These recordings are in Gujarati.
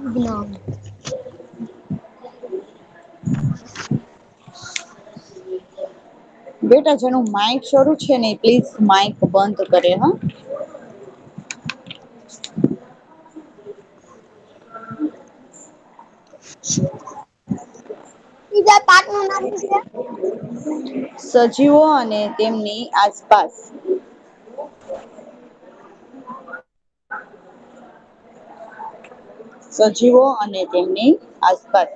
વિજ્ઞાન. બેટા જેનું માઇક શરૂ છે ને પ્લીઝ માઇક બંધ કરે હ. બીજા પાક નું નામ શું છે? સજીવો અને તેમની આસપાસ. સજીવો અને તેમની આસપાસ.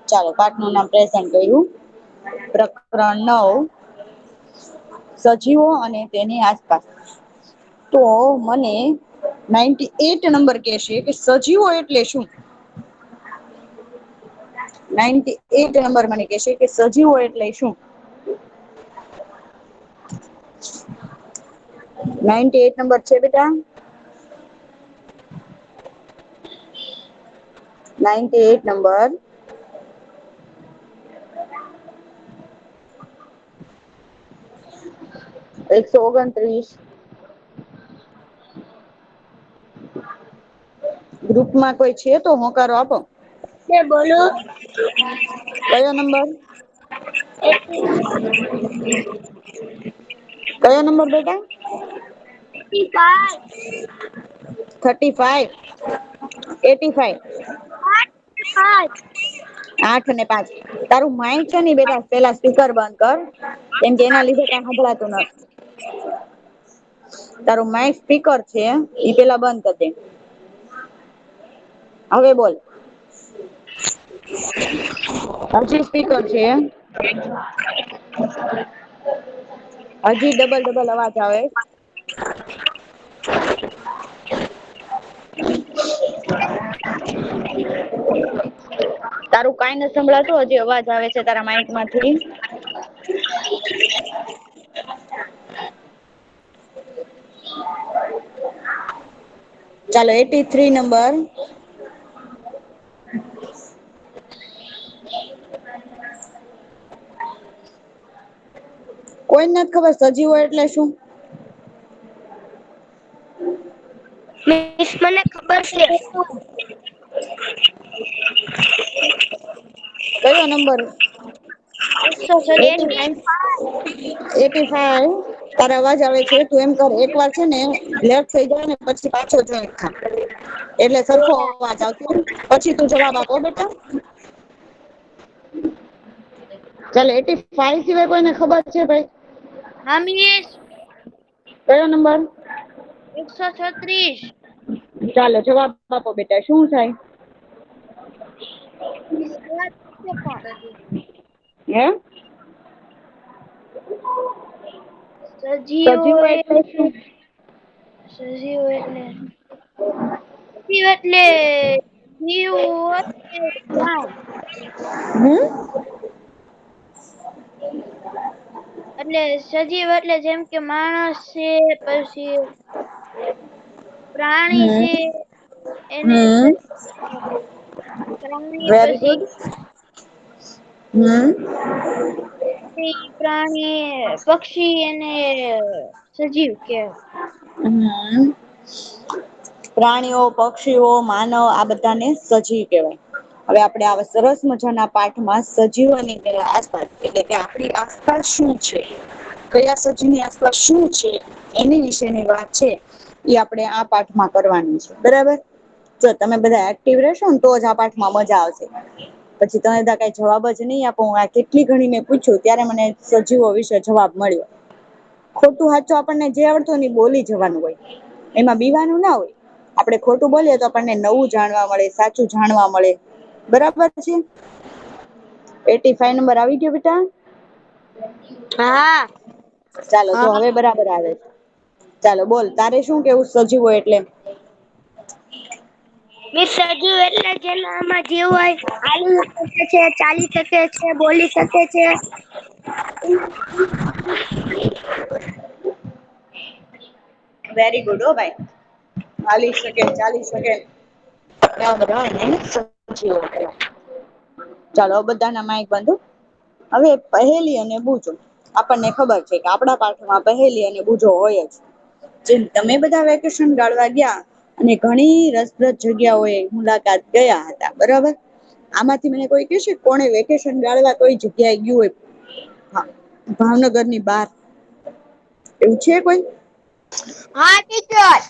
ચાલો પાઠ નું નામ પ્રેઝન્ટ કર્યું. પ્રકરણ 9 સજીવો અને તેની આસપાસ. તો મને 98 નંબર કેશે કે સજીવો એટલે શું? 98 નંબર મને કેશે કે સજીવો એટલે શું? 98 નંબર છે બેટા? 98 નંબર. 129. ગ્રુપમાં કોઈ છે તો હોકારો આપો. કે બોલો. કયો નંબર? કયો નંબર બેટા? 85. 35. 85. 5. 8 અને 5. તારું માઈક છે ને બેટા પેલા સ્પીકર બંધ કર. કેમ કે એના લીધે કઈ સંભળાતું નથી. તારું માઈક સ્પીકર છે ઈ પેલા બંધ કર દે. હવે બોલ. હજી સ્પીકર છે. હજી ડબલ ડબલ અવાજ આવે. તારું કઈ નથી સંભળાતું હજી અવાજ આવે છે તારા માઈક માંથી. ચાલો 83 નંબર. કોઈને નથી ખબર સજીવો એટલે શું? મિસ મને ખબર છે. કયો નંબર? 85. તારા અવાજ આવે છે તું એમ કર એક વાર છે ને લેફ્ટ થઈ જાય ને પછી પાછો જોઈન્ટ થા. એટલે સરખો અવાજ આવશે પછી તું જવાબ આપો બેટા. ચાલો 85 સિવાય કોઈને ખબર છે ભાઈ? હા મિસ. કયો નંબર? 136. ચાલો જવાબ આપો બેટા શું થાય? હે? સજીવો એટલે શું? સજીવો એટલે સજીવ એટલે જીવ હોય કે પ્રાણ. હમ? એટલે સજીવ એટલે જેમ કે માણસ છે પછી પ્રાણી હમ છે એને હમ પ્રાણી વેરી પછી ગુડ. હમ. પ્રાણી પક્ષી અને સજીવ કેવાય. હમ. પ્રાણીઓ પક્ષીઓ માનવ આ બધાને સજીવ કહેવાય. હવે આપણે આ સરસ મજાના પાઠમાં સજીવોની આસપાસ એટલે કે આપણી આસપાસ શું છે? કયા સજીવની આસપાસ શું છે એની વિશેની વાત છે. એ આપણે આ પાઠમાં કરવાની છે બરાબર. જો તમે બધા એક્ટિવ રહેશો ને તો જ આ પાઠમાં મજા આવશે. પછી તમે બધા કઈ જવાબ જ નહી આપો હું આ કેટલી ઘણી મેં પૂછ્યું ત્યારે મને સજીવો વિશે જવાબ મળ્યો. ખોટું હાચું આપણને જે આવડતું હોય ને બોલી જવાનું હોય એમાં બીવાનું ના હોય. આપડે ખોટું બોલીએ તો આપણને નવું જાણવા મળે સાચું જાણવા મળે. બરાબર છે? 85 નંબર આવી ગયો બેટા? હા. ચાલો જો હા હવે બરાબર આવે છે. ચાલો બોલ તારે શું કેવું સજીવો એટલે? સજીવ એટલે જેનામાં જીવ હોય હાલી શકે છે ચાલી શકે છે બોલી શકે છે. વેરી ગુડ હો ભાઈ. હાલી શકે ચાલી શકે. ચાલો બધાના માઇક બંધ. હવે પહેલી અને બૂજો આપણને ખબર છે કે આપણા પાઠમાં પહેલી અને બૂજો હોય જ. જેમ તમે બધા વેકેશન ગાળવા ગયા અને ઘણી રસપ્રદ જગ્યાઓએ મુલાકાત ગયા હતા બરાબર. આમાંથી મને કોઈ કેશે કોને વેકેશન ગાળવા કોઈ જગ્યાએ ગયું હોય. હા ભાવનગર ની બાર એવું છે કોઈ. હા ટીચર.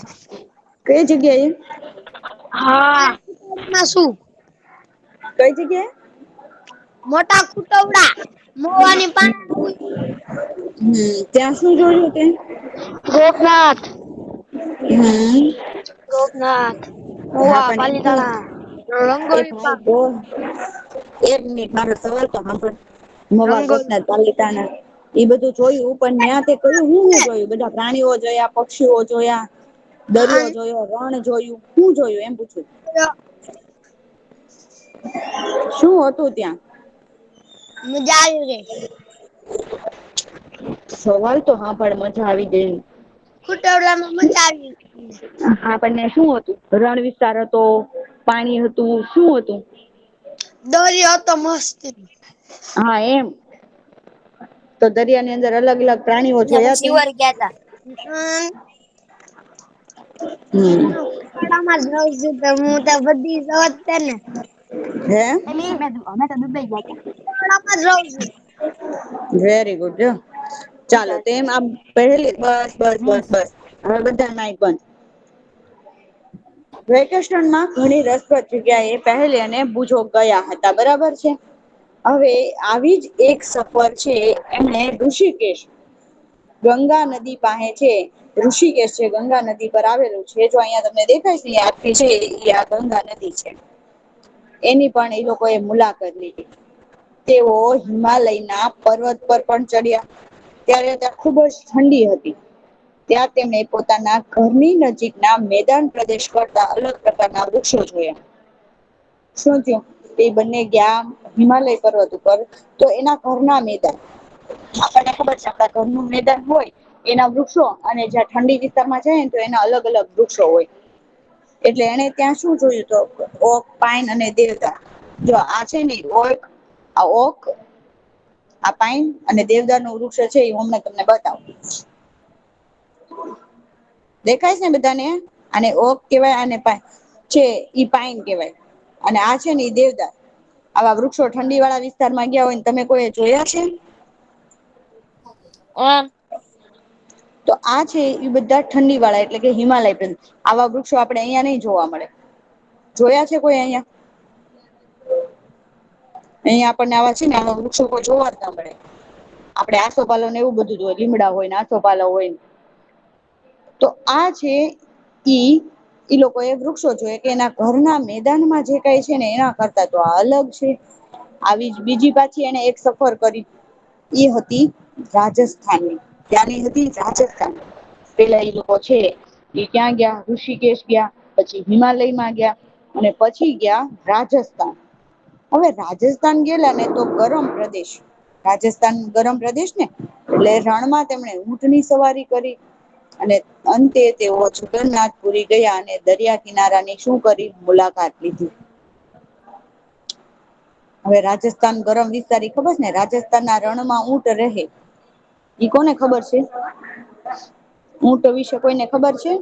કઈ જગ્યાએ. માં શું. કઈ જગ્યાએ. મોટા કુતવડા મોવાની પા ત્યાં શું જોયું તે. ગોપનાથ. હમ. ગોપનાથ હા મહુવા પણ એમ પાલીતાણા રંગોળી પાર્ક એક મિનિટ મારો સવાલ તો સાંભળ મવા રંગોળી ગોપનાથ પાલિતાણા એ બધું જોયું પણ ત્યાં તે કહ્યું હું જોયું બધા પ્રાણીઓ જોયા પક્ષીઓ જોયા દરિયો જોયો રણ જોયું શું જોયું એમ પૂછું. શું હતું ત્યાં. મજા આવી રે. સવાલ તો હા પણ મજા આવી ગઈ. ખુટવડામાં મજા આવી. હા પણને શું હતું રણ વિસ્તાર હતો પાણી હતું શું હતું. દરિયો તો મસ્ત. હા એમ તો દરિયા ની અંદર અલગ અલગ પ્રાણીઓ ત્યાં જોયા તે. પછી વર ગયા તા હમ. માં જ રહ છું તો હું તો બધી જત ને. હે અમે તો દુબઈ ગયા જ રહું છું. વેરી ગુડ જો ચાલો તેમ આ પહેલી બસ બસ બસ બસ હવે બધા માઇક બંધ. વેકેશનમાં ઘણી રસપ્રદ જગ્યા એ પહેલી અને ભુજો ગયા હતા બરાબર છે. હવે આવી જ એક સફર છે એમને ઋષિકેશ ગંગા નદી પાસે છે ઋષિકેશ છે ગંગા નદી પર આવેલું છે જો અહિયાં તમને દેખાય છે છે એ આ ગંગા નદી છે એની પણ એ લોકો એ મુલાકાત લીધી. તેઓ હિમાલયના પર્વત પર પણ ચડ્યા. ત્યારે ત્યાં ખુબ જ ઠંડી હતી. ત્યાં તેમણે પોતાના ઘરની નજીકના મેદાન પ્રદેશ કરતા અલગ પ્રકારના વૃક્ષો જોયા. શું થયું એ બંને ગયા હિમાલય પર્વત ઉપર તો એના ઘરના મેદાન આપણને ખબર છે આપડા ઘરનું મેદાન હોય એના વૃક્ષો અને જ્યાં ઠંડી વિસ્તારમાં જાય ને તો એના અલગ અલગ વૃક્ષો હોય. એટલે એને ત્યાં શું જોયું તો ઓક પાઈન અને દેવતા જો આ છે ને આ ઓક આ પાઈન અને દેવદાર નું વૃક્ષ છે એ હું અમને તમને બતાવું. દેખાય છે ને બધાને અને ઓક કેવાય અને છે ઈ પાઈન કેવાય અને આ છે ને એ દેવદાર આવા વૃક્ષો ઠંડી વાળા વિસ્તારમાં ગયા હોય ને તમે કોઈ જોયા છે. તો આ છે એ બધા ઠંડી વાળા એટલે કે હિમાલય આવા વૃક્ષો આપડે અહિયાં નહી જોવા મળે. જોયા છે કોઈ અહિયાં. અહીંયા આપણને આવા છે ને આ વૃક્ષો કોઈ જોવા જ ના મળે. આપડે આસોપાલો ને એવું બધું જ હોય લીમડા હોય ને આસોપાલો હોય. તો આ છે ઈ લોકો એ વૃક્ષો જોઈ કે એના ઘરના મેદાનમાં જે કઈ છે ને એના કરતા તો આ અલગ છે. આવી જ બીજી પાછી એને એક સફર કરી. એ હતી રાજસ્થાનની ત્યાંની હતી રાજસ્થાન પેલા એ લોકો છે એ ક્યાં ગયા ઋષિકેશ ગયા પછી હિમાલયમાં ગયા અને પછી ગયા રાજસ્થાન. હવે રાજસ્થાન ગયેલા ને તો ગરમ પ્રદેશ રાજસ્થાન ગરમ પ્રદેશ ને એટલે રણમાં તેમણે ઊંટની સવારી કરી. અને અંતે તેઓ જગન્નાથપુરી ગયા અને દરિયા કિનારાની શું કરી મુલાકાત લીધી. હવે રાજસ્થાન ગરમ વિસ્તાર ખબર છે ને રાજસ્થાન ના રણમાં ઊંટ રહે. ઈ કોને ખબર છે ઊંટ વિશે કોઈને ખબર છે.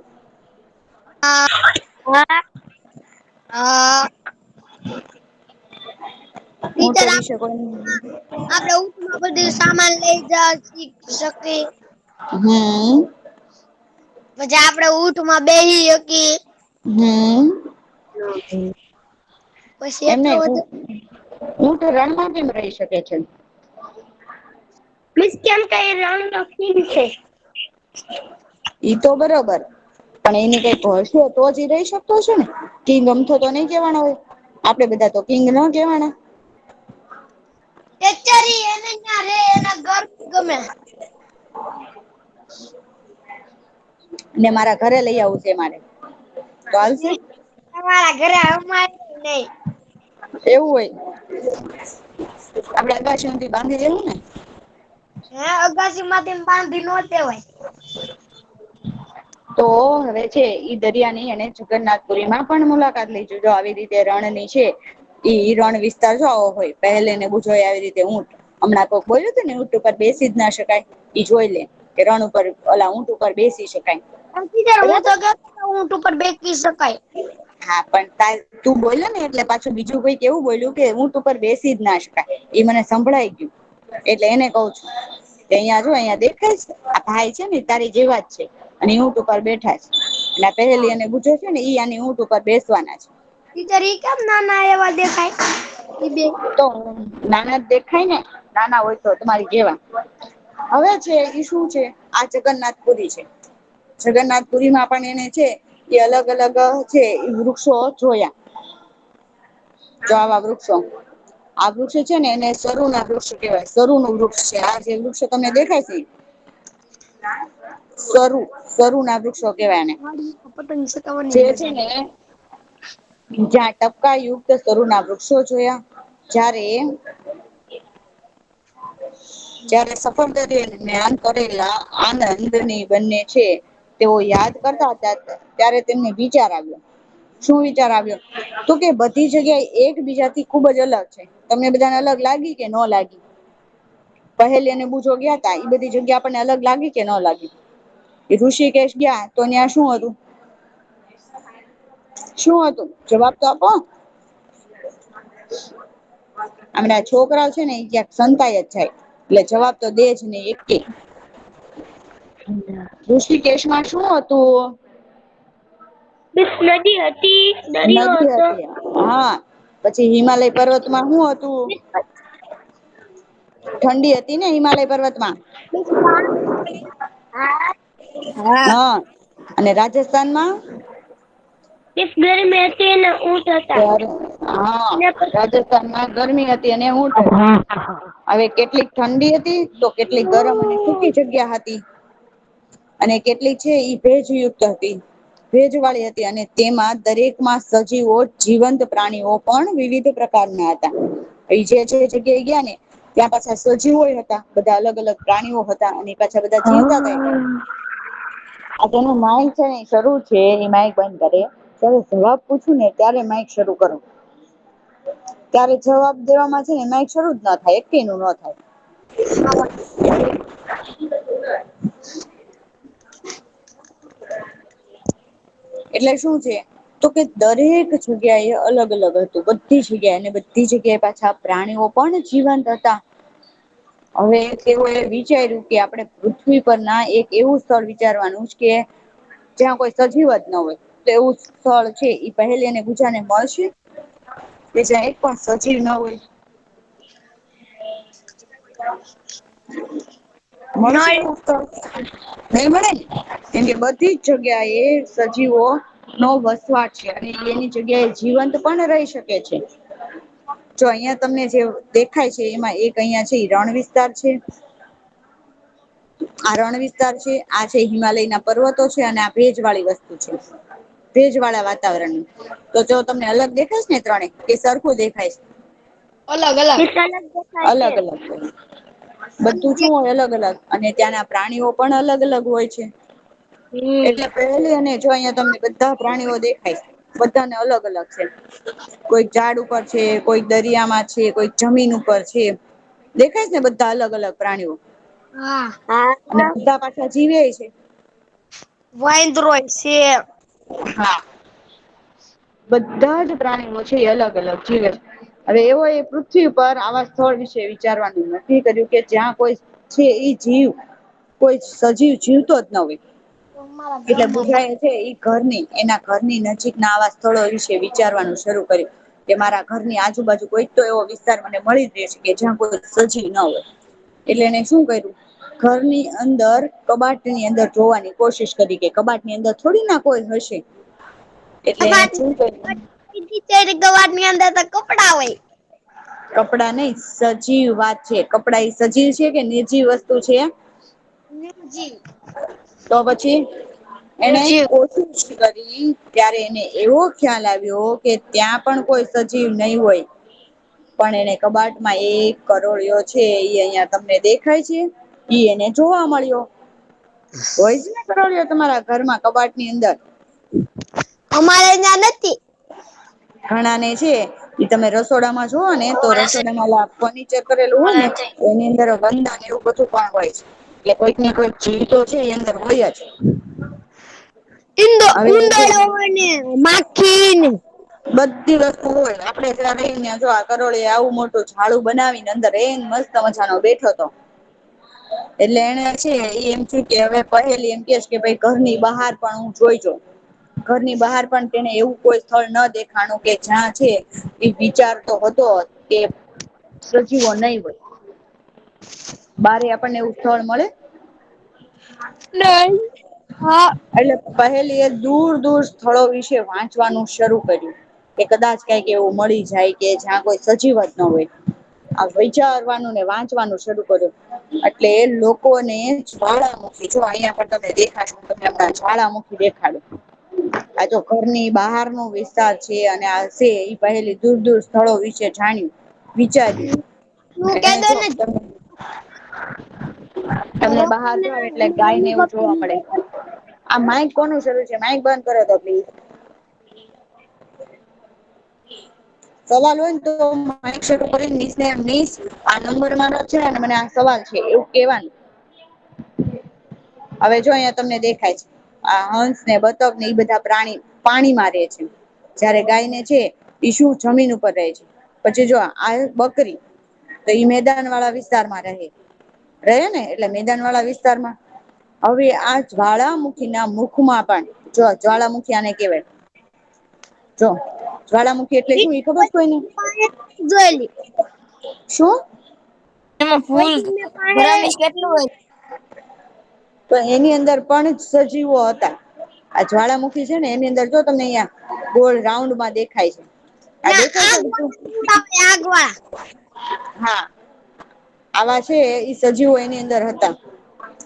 ઊંટો ટીચર વિશે કોઈ આપડે ઉમાં બધું સામાન લઈ જા શકીએ. હમ. પછી આપડે ઊંટ માં બેસી હકી. હમ. પછી એમ એટલો નહી બધો ઊંટ રણમાં કેમ રહી શકે છે. મીસ કેમ કઈ રણ નો કિંગ છે. ઈ તો બરોબર. પણ એની કઈક હશે તો જ રહી શકતો હશે ને કિંગ અમથો તો નહી કેવાનો હોય. આપડે બધા તો કિંગ ના કેવાના. એને રે એના ઘર ગમે. ને મારા ઘરે લઈ આવું છે મારે તો હાલશે. તમારા ઘરે અમારે નહી. એવું હોય આપડે અગાશી સુધી બાંધી દેવું ને. હે અગાસી માંથી બાંધી નો દેવાય. તો હવે છે ઈ દરિયાની અને જગન્નાથપુરી માં પણ મુલાકાત લઈ જો આવી રીતે રણની છે. ઈ રણ વિસ્તાર જો આવો હોય પહેલે ને બુજોય આવી રીતે ઊંટ હમણાં કોક બોલ્યું હતું ને ઊંટ ઉપર બેસી જ ના શકાય ઈ જોઈ લે કે રણ ઉપર ઓલા ઊંટ ઉપર બેસી શકાય હું બરાબર. તો કહેતો ઊંટ ઉપર બેસી શકાય. હા પણ તું બોલ્યો ને એટલે પાછું બીજું કઈક એવું બોલ્યું કે ઊંટ ઉપર બેસી જ ના શકાય એ મને સંભળાઈ ગયું એટલે એને કઉ છું કે અહિયાં જો અહિયાં દેખાય છે આ ભાઈ છે ને તારી જેવા જ છે અને ઊંટ ઉપર બેઠા છે અને પહેલી અને બુજો છે ને ઈ આની ઊંટ ઉપર બેસવાના છે. ટીચર ઈ કેમ નાના એવા દેખાય ઈ બે તો નાના દેખાય ને નાના હોય તો તમારી જેવા હવે છે એ શું છે આ જગન્નાથપુરી છે જગન્નાથપુરીમાં પણ એને છે એ અલગ અલગ છે એ વૃક્ષો જોયા જો આવા વૃક્ષો આ વૃક્ષ છે ને એને સરુ ના વૃક્ષ કહેવાય સરુ નું વૃક્ષ છે આ જે વૃક્ષ તમને દેખાય છે સરુ ના વૃક્ષો કેવાય એને પતંગ જે ચગાવવાની છે મજા ને જ્યાં ટપકા યુક્ત સ્તરૂ ના વૃક્ષો જોયા જ્યારે સફળ દરિયે જ્ઞાન કરેલા આનંદની બંને છે તેઓ યાદ કરતા હતા ત્યારે તેમને વિચાર આવ્યો શું વિચાર આવ્યો તો કે બધી જગ્યાએ એકબીજાથી ખુબ જ અલગ છે તમને બધાને અલગ લાગી કે ન લાગી પહેલી અને બુજો ગયા તા એ બધી જગ્યા આપણને અલગ લાગી કે ન લાગી ઋષિકેશ ગયા તો ત્યાં શું હતું શું હતું જવાબ તો આપો હમણાં છોકરાઓ છે ને એ ક્યાંક સંતાય જ જાય એટલે જવાબ તો દે જ નહી એક ઋષિકેશમાં શું હતું નદી હતી દરિયો નદી હતો હતી હા પછી હિમાલય પર્વતમાં શું હતું ઠંડી હતી ને હિમાલય પર્વતમાં હા હા અને રાજસ્થાનમાં ગરમી હતી ને ઊંટ હતા હા ને પછી રાજસ્થાનમાં ગરમી હતી અને ઊંટ હતા હવે કેટલીક ઠંડી હતી તો કેટલીક ગરમ અને સૂકી જગ્યા હતી અને કેટલીક છે ઈ ભેજયુક્ત હતી ભેજવાળી હતી અને તેમાં દરેકમાં સજીવો જીવંત પ્રાણીઓ પણ વિવિધ પ્રકારના હતા એ જે જગ્યાએ ગયા ને ત્યાં પાછા સજીવો હતા બધા અલગ અલગ પ્રાણીઓ હતા અને પાછા બધા જીવતા હતા આ તેનું માઇક છે ને શરૂ છે એ માઇક બંધ કરે ત્યારે જવાબ પૂછું ને ત્યારે માઇક શરૂ કરો ત્યારે જવાબ દેવામાં છે ને માઇક શરૂ જ ના થાય એકે નું ન થાય એટલે શું છે તો કે દરેક જગ્યા એ અલગ અલગ હતું બધી જગ્યાએ અને બધી જગ્યાએ પાછા પ્રાણીઓ પણ જીવંત હતા હવે તેઓએ વિચાર્યું કે આપણે પૃથ્વી પર ના એક એવું સ્થળ વિચારવાનું જ કે જ્યાં કોઈ સજીવત ન હોય તો એવું સ્થળ છે ઈ પહેલી અને ગુજાને મળશે કે જ્યાં એક પણ સજીવ ના હોય મળશે નળ એવું સ્થળ નહી મળે ને કેમ કે બધી જ જગ્યા એ સજીવો નો વસવાટ છે અને એની જગ્યાએ જીવંત પણ રહી શકે છે જો અહિયાં તમને જે દેખાય છે એમાં એક અહિયાં છે રણ વિસ્તાર છે આ રણ વિસ્તાર છે આ છે હિમાલયના પર્વતો છે અને આ ભેજ વાળી વસ્તુ છે ભેજ વાળા વાતાવરણ તો જો તમને અલગ દેખાયશ ને ત્રણે એ સરખું દેખાય છે અલગ અલગ અલગ અલગ બધું શું હોય અલગ અલગ અને ત્યાંના પ્રાણીઓ પણ અલગ અલગ હોય છે એટલે પહેલી અને જો અહિયાં તમને બધા પ્રાણીઓ દેખાય બધાને અલગ અલગ છે કોઈક ઝાડ ઉપર છે કોઈક દરિયામાં છે કોઈક જમીન ઉપર છે દેખાય છે ને બધા અલગ અલગ પ્રાણીઓ હા અને બધા પાછા જીવે છે વાંદરો છે હા બધા જ પ્રાણીઓ છે એ અલગ અલગ જીવે હવે એવો એ પૃથ્વી પર આવા સ્થળ વિશે વિચારવાનું નક્કી કર્યું કે જ્યાં કોઈ છે એ જીવ કોઈ સજીવ જીવતો જ ન હોય મારા એટલે ગામમાં બુઢા એ છે ઘરની એના ઘરની નજીક ના આવા સ્થળો વિશે વિચારવાનું શરૂ કર્યું કે મારા ઘરની આજુબાજુ કોઈક તો એવો વિસ્તાર મને મળી જ રહેશે કે જ્યાં કોઈ સજીવ ના હોય એટલે એને શું કર્યું ઘરની અંદર કબાટની અંદર જોવાની કોશિશ કરી કે કબાટ ની અંદર થોડી ના કોઈ હશે એટલે એને શું કર્યું ગવાર ની અંદર તો કપડા હોય કપડા નઈ સજીવ વાત છે કપડા એ સજીવ છે કે નિર્જીવ વસ્તુ છે નિર્જીવ તો પછી એને નિર્જીવ કોશિશ કરી ત્યારે એને એવો ખ્યાલ આવ્યો કે ત્યાં પણ કોઈ સજીવ નહી હોય પણ એને કબાટમાં એક કરોળિયો છે એ અહિયાં તમને દેખાય છે ઈ એને જોવા મળ્યો હોય જ ને કરોળિયો તમારા ઘરમાં કબાટ ની અંદર અમારે ત્યાં નથી ઘણા ને છે ઈ તમે રસોડામાં જુઓ ને તો રસોડામાં ફર્નિચર કરેલું હોય ને એની અંદર વંદા ને એવું બધું પણ હોય છે. એટલે કોઈક ને કોઈક જીવ તો છે એ અંદર હોય જ. હવે જો ઉંદરડા હોય ને માખી ને બધી વસ્તુ હોય આપડે જ્યાં રહીને જો આ કરોળે આવું મોટું જાડું બનાવીને અંદર એન મસ્ત મજાનો બેઠો હતો. એટલે એને છે એમ થયું કે હવે પહેલી એમ કેશ કે ભાઈ ઘરની બહાર પણ હું જોઈ જાઉં. ઘરની બહાર પણ તેને એવું કોઈ સ્થળ ન દેખાણું કે જ્યાં છે એ વિચારતો હતો કે સજીવો નહી હોય. બારે આપણને એવું સ્થળ મળે? નઈ. હા. એટલે પહેલી એ દૂર દૂર સ્થળો વિશે વાંચવાનું શરૂ કર્યું. કે કદાચ કઈક એવું મળી જાય કે જ્યાં કોઈ સજીવત ન હોય. આ વિચારવાનું ને વાંચવાનું શરૂ કર્યું. એટલે લોકોને જ્વાળામુખી જો અહિયાં પણ તમને દેખાશે તમને હમણાં જ્વાળામુખી દેખાડું. આ જો ઘરની બહાર નો વિસ્તાર છે અને આ છે એ પહેલી દૂર દૂર સ્થળો વિશે જાણ્યું. વિચાર્યું તું એને કેતો જો ને તમને બહાર રોહનને જાવ એટલે અને ગાય ને એવું હેલિકોપ્ટર જોવા મળે. આ માઈક કોનું શરૂ છે માઈક બંધ કરો તો પ્લીઝ. સવાલ હોય ને તો માઇક શરૂ કરીને નીશ આ નંબર મારો છે અને મને આ સવાલ છે એવું કેવાનું. હવે જો અહીંયા તમને દેખાય છે. આ હંસ ને બતક ને એ બધા પ્રાણી પાણીમાં રહે છે. જયારે ગાયને છે એ શું જમીન ઉપર રહે છે. પછી જો આ બકરી તો ઈ મેદાન વાળા વિસ્તારમાં રહે ને એટલે મેદાન વાળા વિસ્તારમાં હવે આ જ્વાળામુખી ના મુખમાં પણ જો જ્વાળામુખી આને કેવાય. જો જ્વાળામુખી એટલે શું એ ખબર છે કોઈને? જોયેલી શું? એમાં ફૂલ વૈષ્ણવ પાસે ભરામીશ કેટલું હોય? તો એની અંદર પણ સજીવો હતા. આ જ્વાળામુખી છે ને એની અંદર જો તમને અહિયાં ગોળ રાઉન્ડમાં દેખાય છે. આ ના દેખાય છે આગ બધું? આગવા હા આવા છે ઈ સજીવો એની અંદર હતા.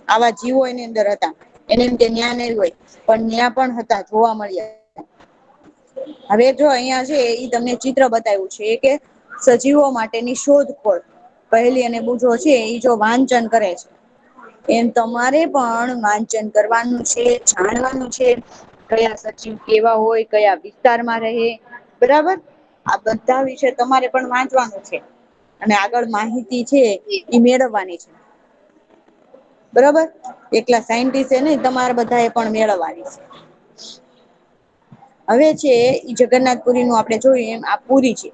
આવા જીવો એની અંદર હતા એને એમ કે ન્યા નહી હોય પણ ન્યા પણ હતા જોવા મળ્યા. હવે જો અહિયાં છે ઈ તમને ચિત્ર બતાવ્યું છે કે સજીવો માટેની શોધખોળ પહેલી અને બુજો છે એ જો વાંચન કરે છે. એમ તમારે પણ વાંચન કરવાનું છે જાણવાનું છે. કયા સચિવ કેવા હોય કયા વિસ્તારમાં રહે બરાબર. આ બધા વિશે તમારે પણ વાંચવાનું છે. અને આગળ માહિતી છે ઈ મેળવવાની છે. બરોબર એકલા સાયન્ટિસ્ટ નઈ તમારા બધા એ પણ મેળવવાની છે. હવે છે ઈ જગન્નાથ પુરી નું આપણે જોયું એમ આ પુરી છે.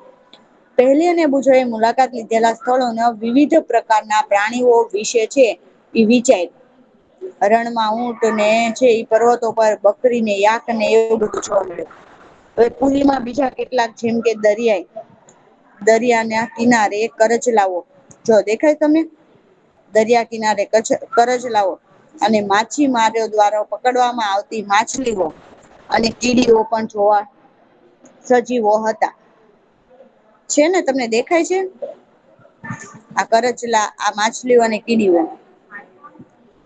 પહેલી અને ભુજો એ મુલાકાત લીધેલા સ્થળોના વિવિધ પ્રકારના પ્રાણીઓ વિશે છે. એ વિચાર્યું. રણમાં ઊંટ ને છે પર્વતો પર બકરી ને યાક ને એવું બધું જોવા મળે. હવે પુરીમાં બીજા કેટલાક જેમ કે દરિયા ના કિનારે કરચલાવો જો દેખાય તમને? દરિયા કિનારે કરચલાઓ અને માછીમારો દ્વારા પકડવામાં આવતી માછલીઓ અને કીડીઓ પણ જોવા સજીવો હતા. છે ને તમને દેખાય છે? આ કરચલા આ માછલીઓ અને કીડીઓ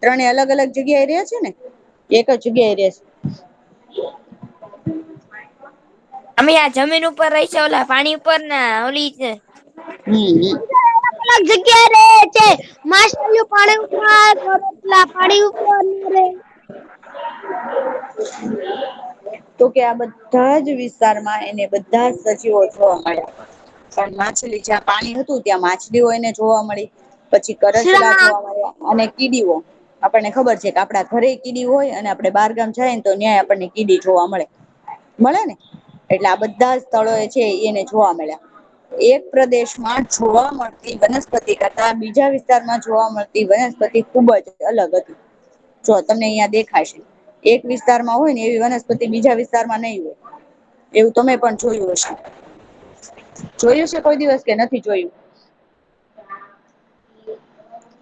ત્રણે અલગ અલગ જગ્યા એ રે છે ને એક જ જગ્યા એ રે છે? અમે આ જમીન ઉપર રહી છે ઓલા પાણી ઉપર ના ઓલી છે. હમ. અલગ જગ્યા રે છે માછલીઓ પાણી ઉપર કરચલા પાણી ઉપર રે. તો કે આ બધા જ વિસ્તારમાં એને બધા સજીવો જોવા મળ્યા. પણ માછલી જ્યાં પાણી હતું ત્યાં માછલીઓ એને જોવા મળી. પછી કરચલા શ્રાપ જોવા મળ્યા અને કીડીઓ આપણને ખબર છે કે આપડા ઘરે કીડી હોય અને આપડે બાર ગામ જાય ને તો ન્યાય આપણને કીડી જોવા મળે. મળે ને એટલે આ બધા સ્થળો એ છે એને જોવા મળ્યા. એક પ્રદેશમાં જોવા મળતી વનસ્પતિ કરતા બીજા વિસ્તારમાં જોવા મળતી વનસ્પતિ ખુબ જ અલગ હતી. જો તમને અહિયાં દેખાશે એક વિસ્તારમાં હોય ને એવી વનસ્પતિ બીજા વિસ્તારમાં નહી હોય. એવું તમે પણ જોયું હશે. જોયું છે કોઈ દિવસ કે નથી જોયું?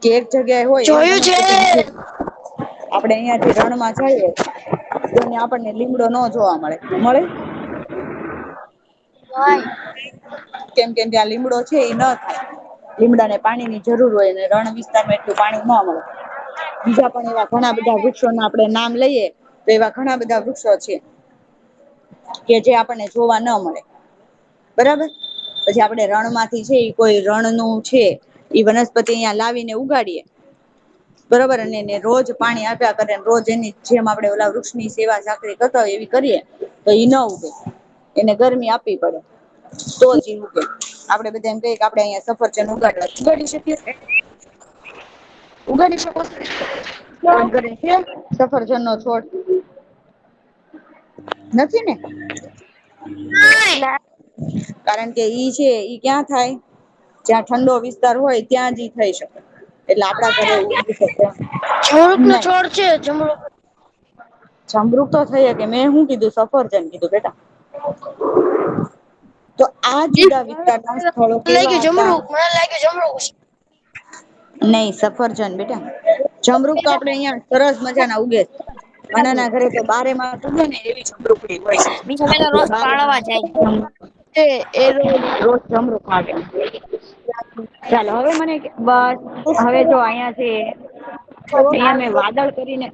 કે એક જગ્યાએ હોય એવી જોયું છે વનસ્પતિ બીજે આપડે અહિયાં થી રણમાં જઈએ તો આપણને લીમડો ન જોવા મળે. મળે? કેમ કેમ ત્યાં લીમડો છે એ ન થાય. લીમડા ને પાણી ની જરૂર હોય અને રણ વિસ્તારમાં એટલું પાણી ના મળે. બીજા પણ એવા ઘણા બધા વૃક્ષોના આપણે નામ લઈએ તો એવા ઘણા બધા વૃક્ષો છે. કે જે આપણને જોવા ન મળે. બરાબર પછી આપડે રણમાંથી છે કોઈ રણ નું છે ઈ વનસ્પતિ અહિયાં લાવીને ઉગાડીએ બરોબર અને એને રોજ પાણી આપ્યા કરે રોજ એની જેમ આપડે ઓલા વૃક્ષની સેવા કરતા હોય એવી કરીએ તો ઈ ન ઉગે એને ગરમી આપવી પડે. તો જીવું કે આપડે બધા એમ કહીએ કે આપડે અહીંયા સફરજન ઉગાડી શકીએ. ઉગાડી શકો તમારા ઘરે છે સફરજન નો છોડ? નથી ને. ના. કારણ કે ઈ છે ઈ ક્યાં થાય જ્યાં ઠંડો વિસ્તાર હોય ત્યાં જ ઈ થઈ શકે. એટલે આપડા ઘરે ઉગી શકે જમરૂખ નો નઈ. છોડ છે જમરૂખ. જમરુક તો થઈ હકે મેં હું કીધું સફરજન કીધું બેટા. તો આ જુદા વિસ્તારના સ્થળો લઈ કેવા ગયું હતા? જમરૂખ મને લાગ્યું જમરૂખ નહી સફરજન બેટા. જમરુક તો આપડે અહિયાં સરસ મજા ના ઉગે ઘણા ના ઘરે તો બારે માસ ઉગે ને એવી જમરૂખડી હોય. બીજા પેલો એટલે રોજ બારે પાડવા જાય. માસ એ રોજ જમરુખ આવે. ચાલો હવે મને બસ હવે જો અહિયાં છે અહિયાં મેં વાદળ કરીને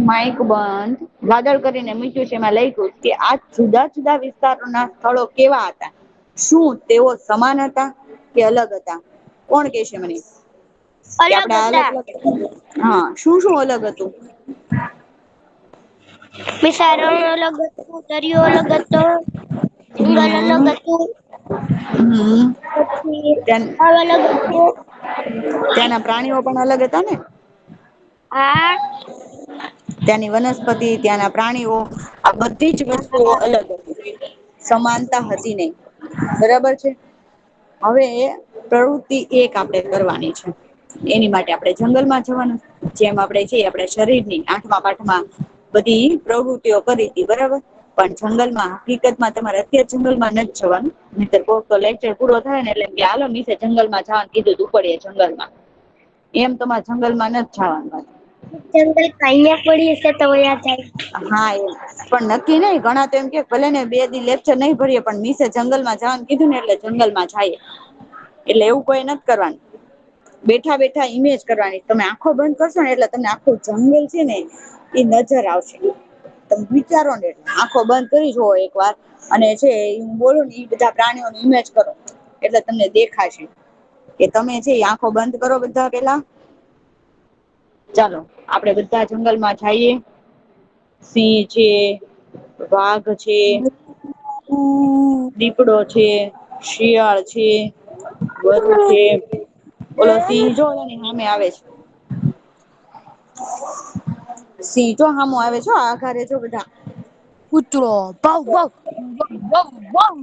માઈક બંધ વાદળ કરીને મૂક્યું છે એમાં લખ્યું કે આ જુદા જુદા વિસ્તારોના સ્થળો કેવા હતા? શું તેઓ સમાન હતા કે અલગ હતા? કોણ કેશે મને? કે આપડે અલગ અલગ હા શું શું અલગ હતું? મિસાારણ અલગ હતું, દરિયો અલગ હતો, જંગલ અલગ હમ હતું. હમ પછી ત્યાં અલગ હતું. ત્યાંના પ્રાણીઓ પણ અલગ હતા ને? હા. ત્યાંની વનસ્પતિ ત્યાંના પ્રાણીઓ આ બધી જ વસ્તુઓ અલગ હતી. સમાનતા હતી નહ બરાબર છે. હવે પ્રવૃત્તિ એક આપણેે કરવાની છે. એની માટે આપણે જંગલમાં જવાનું જેમ આપણે છે આપણે શરીર ની આઠમા પાઠમાં બધી પ્રવૃત્તિઓ કરી હતી બરાબર. પણ જંગલમાં હકીકતમાં તમારે અત્યારે જંગલમાં નથી જવાનું તો લેક્ચર પૂરો થાય ને એટલે હાલો મીસે જંગલમાં જવાનું કીધું તું પડે જંગલમાં એમ તમારે જંગલમાં નથી જવાનું. જંગલ કઈ પડી હશે તો યા જાય. હા એ પણ નક્કી નહી ઘણા તો એમ કે ભલે ને 2 દી લેક્ચર નહીં ભરીએ પણ મીસે જંગલમાં જવાનું કીધું ને એટલે જંગલમાં જાય એટલે એવું કોઈ નથી કરવાનું. બેઠા બેઠા ઈમેજ કરવાની તમે આંખો બંધ કરશો ને એટલે તમને આખું જંગલ છે ને એ નજર આવશે તમે વિચારો ને આંખો બંધ કરી જુઓ એક વાર અને છે હું બોલું ને એ બધા પ્રાણીઓ ન ઇમેજ કરો એટલે તમને દેખાશે. કે તમે છે આંખો બંધ કરો બધા પેલા ચાલો આપડે બધા જંગલમાં જઈએ. સિંહ છે, વાઘ છે, દીપડો છે, શિયાળ છે, વરુ છે, ઓલો સિંહ જો ઓલાની સામે આવે છે. સિંહ જો હામું આવે છે આઘારે જો બધા કૂતરો ભૌ ભૌ ભૌ ભૌ.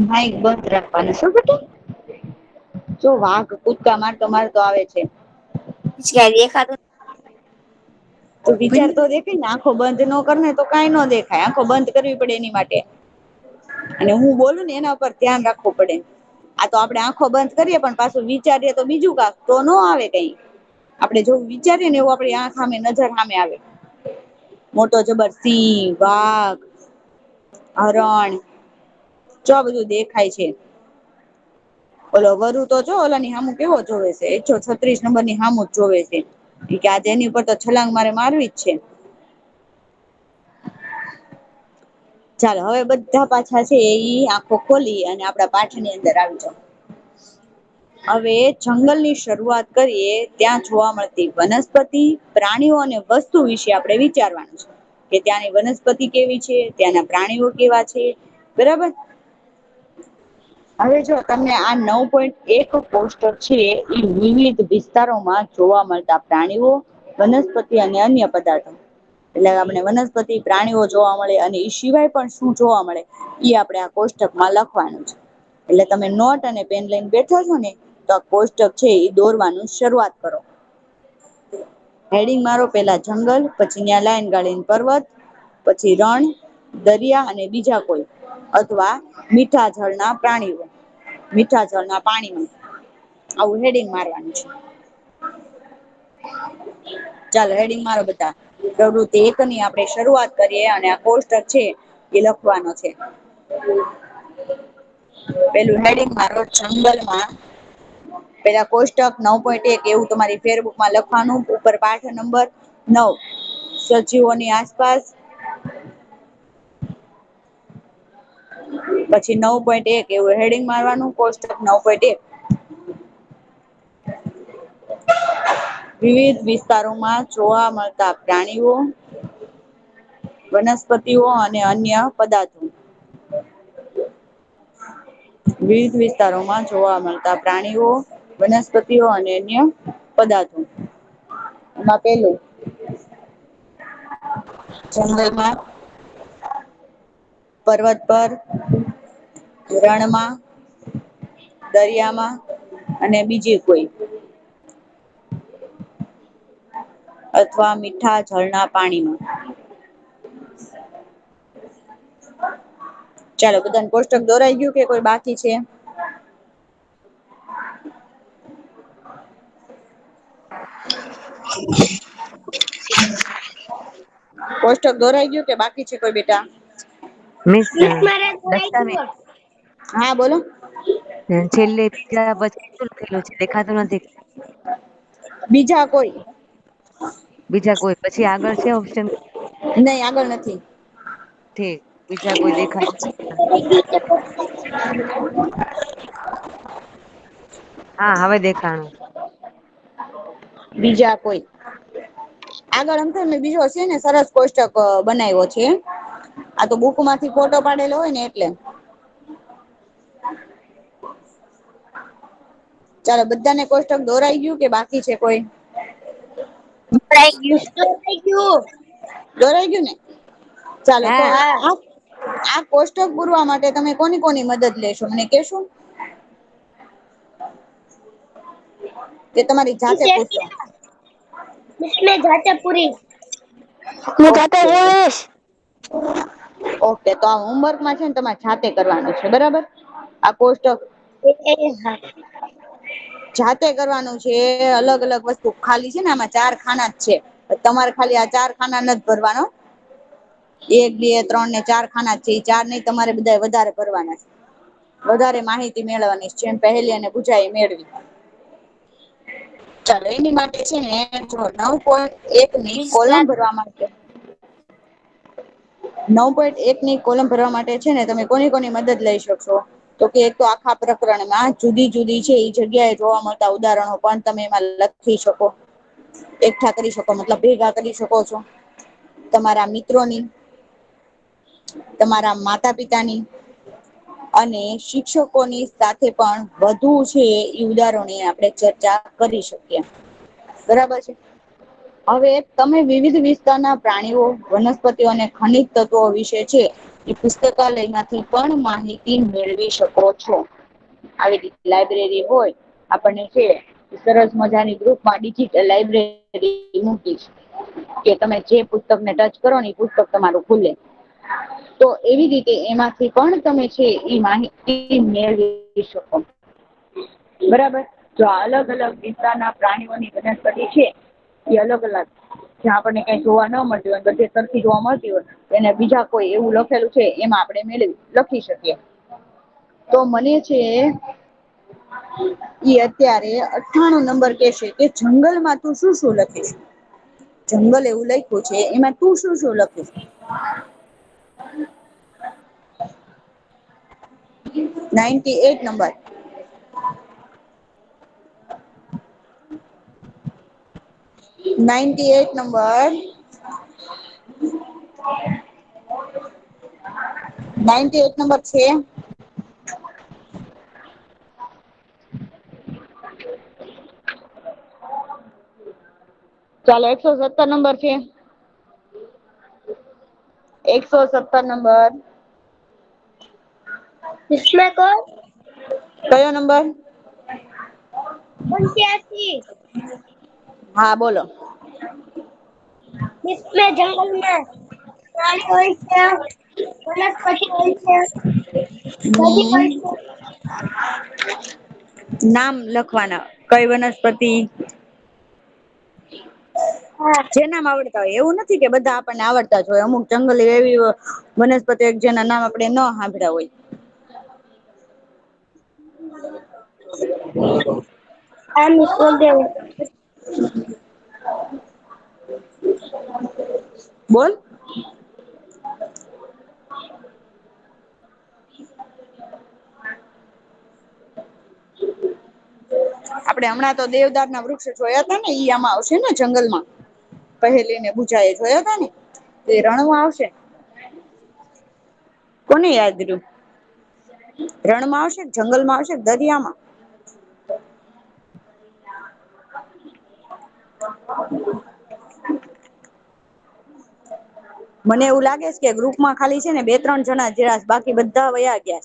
માઈક બંધ રાખવાનું શું બેટા. જો વાઘ કૂદકા મારતો મારતો આવે છે. ક્યાં દેખાતું તો વિચાર તો દેખાય ને આંખો બંધ ન કર ને તો કઈ ન દેખાય આંખો બંધ કરવી પડે એની માટે. અને હું બોલું ને એના પર ધ્યાન રાખવું પડે. આ તો આપડે આંખો બંધ કરીએ પણ પાછું વિચારીએ તો બીજું કાક તો ન આવે કઈ. આપડે જોવું વિચારીએ ને એવું આપણી આંખ સામે નજર સામે આવે. મોટો જબર સિંહ, વાઘ, હરણ જો આ બધું દેખાય છે. ઓલો વરુ તો જો ઓલાની હામું કેવો જોવે છે 136 નંબર ની હામું જ જોવે છે. કે આજે એની ઉપર તો છલાંગ મારે મારવી જ છે. ચાલો હવે બધા પાછા છે એ આંખો ખોલી અને આપડા પાઠ ની અંદર આવી જાવ. હવે જંગલ ની શરૂઆત કરીએ ત્યાં જોવા મળતી વનસ્પતિ પ્રાણીઓ અને વસ્તુ વિશે આપણે વિચારવાનું છે. કે ત્યાંની વનસ્પતિ કેવી છે ત્યાંના પ્રાણીઓ કેવા છે બરાબર. હવે જો તમને આ 9.1 પોસ્ટર છે એ વિવિધ વિસ્તારોમાં જોવા મળતા પ્રાણીઓ વનસ્પતિ અને અન્ય પદાર્થો એટલે આપણે વનસ્પતિ પ્રાણીઓ જોવા મળે અને એ સિવાય પણ શું જોવા મળે ઈ આપડે આ કોષ્ટકમાં લખવાનું છે. એટલે તમે નોટ અને પેન લઈને બેઠા છો ને તો આ કોષ્ટક છે એ દોરવાનું શરૂઆત કરો. હેડિંગ મારો પેલા જંગલ પછી ન્યા લાઈન ગાળીને પર્વત પછી રણ દરિયા અને બીજા કોઈ અથવા મીઠા જળના પ્રાણીઓ મીઠા જળના પાણીમાં આવું હેડિંગ મારવાનું છે. ચાલો હેડિંગ મારો બધા પ્રવૃતિ 1 ની આપણે શરૂઆત કરીએ અને આ કોષ્ટક છે એ લખવાનો છે. પેલું હેડિંગ મારો જંગલમાં પેલા કોષ્ટક 9.1 એવું તમારી ફેરબુકમાં લખવાનું ઉપર પાઠ નંબર 9 સજીવોની આસપાસ પછી 9.1 એવું હેડિંગ મારવાનું કોષ્ટક 9.1 વિવિધ વિસ્તારોમાં જોવા મળતા પ્રાણીઓ વનસ્પતિઓ અને અન્ય પદાર્થો વિવિધ વિસ્તારોમાં જોવા મળતા પ્રાણીઓ, વનસ્પતિઓ અને અન્ય પદાર્થો. એમાં પેલું જંગલમાં, પર્વત પર, રણમાં, દરિયામાં અને બીજી કોઈ અથવા મીઠા જળના પાણીમાં. ચાલો બધાને કોષ્ટક દોરાઈ ગયું કે કોઈ બાકી છે? કોષ્ટક દોરાઈ ગયું કે બાકી છે કોઈ બેટા? મિસ મારે દોરાઈ દસ્તાવેજ ગયું. હા બોલો. છેલ્લે બીજા પછી શું લખેલું છે દેખાતું નથી. બીજા કોઈ. બીજા કોઈ પછી આગળ છે ઓપ્શન? નહી આગળ નથી. ઠીક બીજા કોઈ દેખાય. હા હવે દેખાણું. બીજા કોઈ. આગળ અમથો ને બીજો છે ને સરસ કોષ્ટક બનાવ્યો છે. આ તો બુક માંથી ફોટો પાડેલો હોય ને એટલે. ચાલો બધાને કોષ્ટક દોરાઈ ગયું કે બાકી છે કોઈ? દોરાઈ ગયું. દોરાઈ ગયું. દોરાઈ ગયું ને ચાલો તો હા આ કોષ્ટક પૂરવા માટે તમે કોની કોની મદદ લેશો મને કેશો? કે તમારી જાતે પૂરશો? મેં જાતે પૂરીશ. હું જાતે ઓકે પૂરીશ. ઓકે તો આ હોમવર્કમાં છે ને તમારે જાતે કરવાનું છે બરાબર. આ કોષ્ટક હા. જાતે કરવાનું છે અલગ અલગ વસ્તુ ખાલી છે ને આમાં 4 ખાના જ છે. તમારે ખાલી આ 4 ખાના નથી ભરવાનો. 1, 2, 3 ને 4 ખાના છે એ 4 નહી તમારે બધા વધારે ભરવાના છે. વધારે માહિતી મેળવવાની જેમ પહેલી અને બુજાય મેળવી. ચાલો એની માટે છે ને જો 9.1 ની કોલમ ભરવા માટે 9.1 ની કોલમ ભરવા માટે છે ને તમે કોની કોની મદદ લઈ શકશો? તો કે એક તો આખા પ્રકરણમાં જુદી જુદી છે એ જગ્યાએ જોવા મળતા ઉદાહરણો પણ તમે એમાં લખી શકો. એકઠા કરી શકો મતલબ ભેગા કરી શકો છો. તમારા મિત્રોની, તમારા માતા પિતાની અને શિક્ષકોની સાથે પણ વધુ છે એ ઉદાહરણો આપણે ચર્ચા કરી શકીએ બરાબર છે. હવે તમે વિવિધ વિસ્તારના પ્રાણીઓ, વનસ્પતિઓ અને ખનિજ તત્વો વિશે છે એ પુસ્તકાલયમાંથી પણ માહિતી મેળવી શકો છો. આવી રીતે લાઈબ્રેરી હોય આપણને છે સરસ મજાની ગ્રુપમાં ડિજિટલ લાઈબ્રેરી મૂકી છે. કે તમે જે પુસ્તકને ટચ કરો ને એ પુસ્તક તમારું ખુલે. તો એવી રીતે એમાંથી પણ તમે છે એ માહિતી મેળવી શકો. બરાબર જો અલગ અલગ વિસ્તારના પ્રાણીઓની વનસ્પતિ છે એ અલગ અલગ જ્યાં આપણને કઈ જોવા ન મળતી હોય બધે સરખી જોવા મળતી હોય એને બીજા કોઈ એવું લખેલું છે એમાં આપણે મેળવી લખી શકીએ. તો મને છે ઈ અત્યારે 98 નંબર કેશે કે જંગલમાં તું શું શું લખીશ? જંગલ એવું લખ્યું છે એમાં તું શું શું લખીશ? 98 number. Ninety eight number 98 number છે. ચાલો 117 નંબર છે. 117 નંબર. इसमें कौन કયો નંબર? 85 હા બોલો. इसमें जंगल में प्राणी હોય છે, વનસ્પતિ હોય છે, નદી હોય હમ છે. નામ લખવાના કઈ વનસ્પતિ હા. જે નામ આવડતા હોય એવું નથી કે બધા આપણને આવડતા જ હોય અમુક જંગલ એવી વનસ્પતિ જેના નામ આપણે ન સાંભળ્યા હોય. આમ બોલ દેવું. બોલ. આપડે હમણાં તો દેવદાર ના વૃક્ષ જોયા હતા ને ઈ આમાં આવશે ને જંગલમાં. પહેલી ને બુજા એ જોયા હતા ને એ રણમાં આવશે. કોને યાદ રયુ? રણમાં આવશે, જંગલમાં આવશે, દરિયામાં? મને એવું લાગે છે કે ગ્રુપમાં ખાલી છે ને 2-3 જણા જેવા, બાકી બધા વયા ગયા.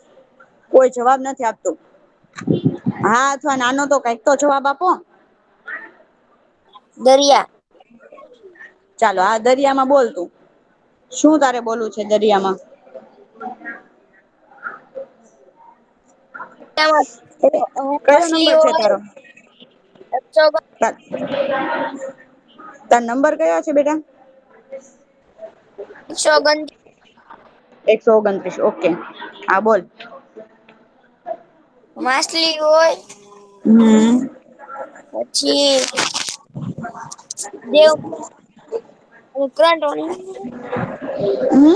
કોઈ જવાબ નથી આપતું. હા અથવા નાનો તો કઈક તો જવાબ આપો. દરિયા. ચાલો આ દરિયામાં બોલતું શું તારે બોલવું છે દરિયામાં? કયો માછલી નંબર છે હોય. તારો? તાર નંબર કયો છે બેટા? 129. 129. ઓકે હા બોલ. માછલી હોય. હમ. પછી દેવ કરંટ. હમ.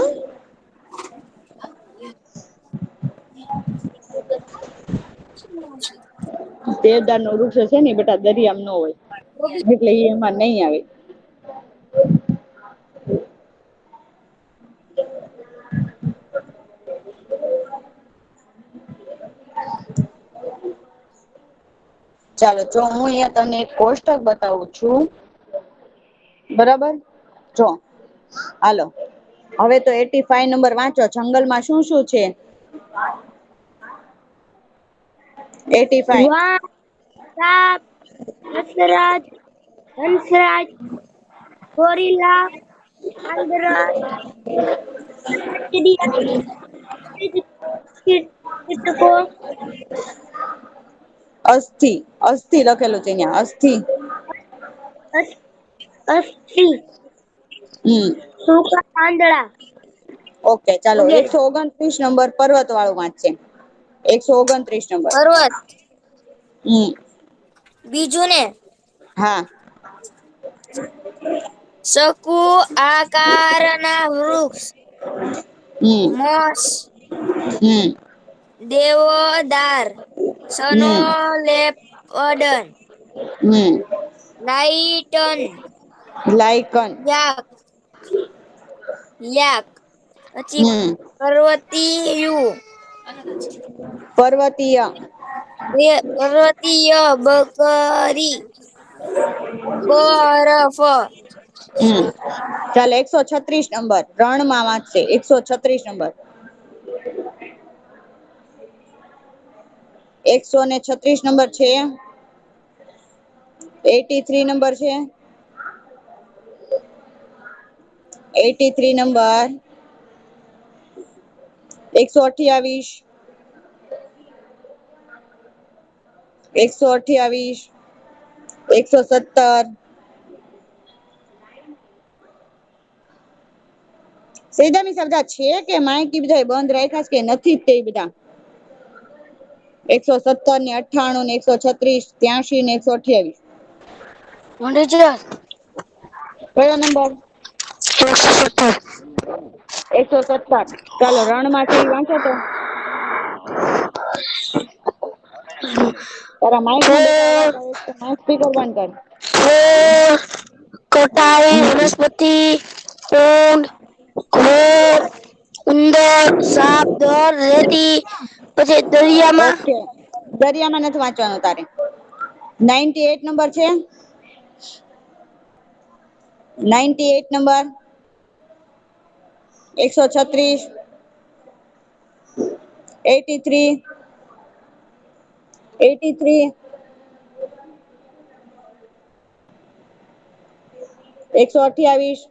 દેવદાર નો વૃક્ષ છે ને બેટા દરિયામાં ન હોય એટલે એ એમાં નઈ આવે. ચાલો જો હું અહિયાં તને એક કોષ્ટક બતાવું છું. બરાબર જો હાલો. હવે તો 85 નંબર વાંચો. જંગલમાં શું શું છે? 85. વાઘ, સાપ, દશરાજ, હંસરાજ, ગોરીલા, વાંદરા, કીટકો, અસ્થિ. અસ્થિ લખેલું છે અહિયાં અસ્થિ. અસ્થિ, હમ. સૂકા પાંદડા ઓકે ચાલો વગેરે. 129 નંબર પર્વત વાળું વાંચશે. 129 નંબર. પર્વત. હમ. બીજું ને હા. શકુ આકારના વૃક્ષ. હમ. મોસ, હમ. દેવદાર, સનો હમ. લેપડન, હમ. લાઈટન, લાયકન. યાક યાક પછી હમ. પર્વતીયું. પર્વતીય. પર્વતીય બકરી. બરફ. હમ ચાલ 136 નંબર રણમાં વાંચશે. 136 નંબર. 136 નંબર છે. 83 નંબર છે. 83 નંબર. 128. 128. 117. સેજાની સરજા છે કે માઇકી બધા બંધ રાખ્યા છે કે નથી જ તે બધા? 117 ને 98 ને 136 83 ને 128. કયો નંબર? 117. ચાલો રણમાં છે એ વાંચો તો. તારા માઈક માં બેટા અવાજ આવે છે માઈક સ્પીકર બંધ કર. કટાઈ, હમ વનસ્પતિ, ઊંટ, ઉંદર, સાપ, દર, રેતી પછી દરિયામાં ઓકે દરિયામાં નથી વાંચવાનું તારે. 98 નંબર છે. 98 નંબર. 136. 83. 83. 128.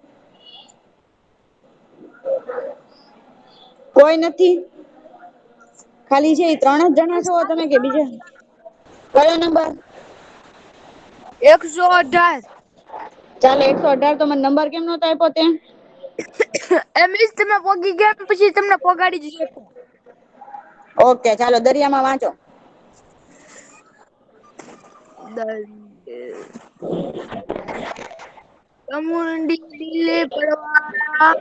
કોઈ નથી. ખાલી છે એ 3 જ જણા છો તમે કે બીજા? કયો નંબર? 118. ચાલો 118 તો મને નંબર કેમ નતો આપ્યો તે? એમ તમે પોગી ગયા પછી તમને પોગાડી જશે. ઓકે ચાલો દરિયામાં વાંચો. ચામુંડી દિલ્હી બળવાળા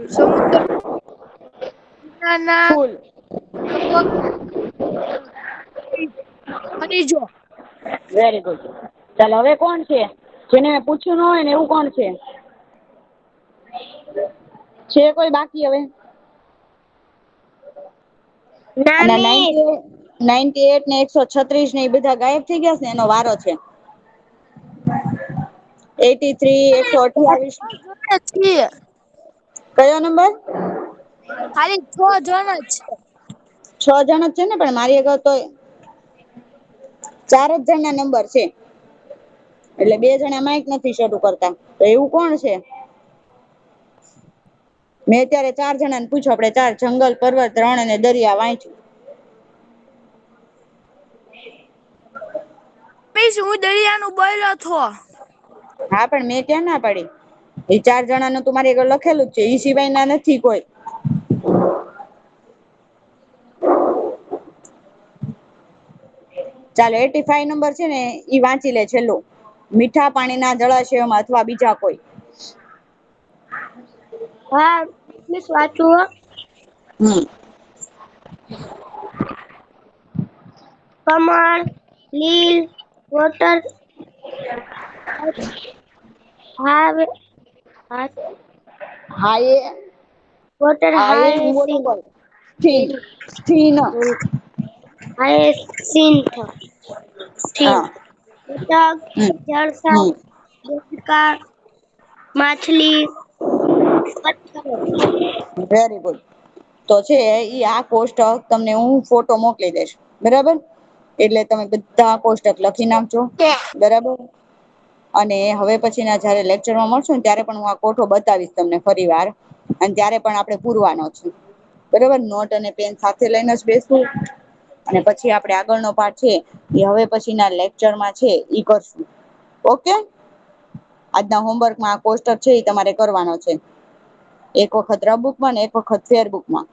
સમુદ્ર ના ફૂલ. ખનીજો. Very good. ચાલ હવે કોણ છે જેને પૂછ્યું ન હોય ને એવું કોણ છે? છે કોઈ બાકી હવે? અને નામી 98 ને 136 ને એ બધા ગાયબ થઈ ગયા છે ને એનો વારો છે. 83 128 છીએ કયો નંબર? ખાલી 6 જણ જ છે. 6 જણ જ છે ને પણ મારી આગળ તો 4 જ જણના નંબર છે. એટલે 2 જણા માઇક નથી શરૂ કરતા તો એવું કોણ છે? મેં અત્યારે 4 જણાને પૂછ્યું આપણે 4 જંગલ, પર્વત, રણ અને દરિયા વાંચ્યું. પીસ હું દરિયાનું બોયલો છો. હા પણ મેં ક્યાં ના પાડી. એ 4 જણાનું તો મારી આગળ લખેલું જ છે ઈ સિવાય ના નથી કોઈ. ચાલો 85 નંબર છે ને ઈ વાંચી લે છેલ્લું. મીઠા પાણીના જળાશયોમાં અથવા બીજા કોઈ. હા મિસ વાંચું હો. હમ. કમળ, લીલ, વોટર હાવે હા એ વોટર હા એ હું બોલું હાયસિંથ બોલ. સ્થીન સ્થીન. હાયસિંથ હા બતક, હમ જળસાપ, હમ દેડકા, માછલી, પથ્થર. Very good. તો છે ઈ આ કોષ્ટક તમને હું ફોટો મોકલી દઈશ બરાબર. એટલે તમે બધા કોષ્ટક લખી નાખજો બરાબર. અને હવે પછીના જયારે લેક્ચરમાં મળશું ને ત્યારે પણ હું આ કોઠો બતાવીશ તમને ફરી વાર. અને ત્યારે પણ આપણે પૂરવાનો છે બરોબર. નોટ અને પેન સાથે લઈને જ બેસવું. અને પછી આપણે આગળનો પાઠ છે એ હવે પછીના લેકચરમાં છે ઈ કરશું. ઓકે. આજના હોમવર્કમાં આ કોષ્ટક છે એ તમારે કરવાનો છે. એક વખત રફ બુકમાં ને એક વખત ફેર બુકમાં.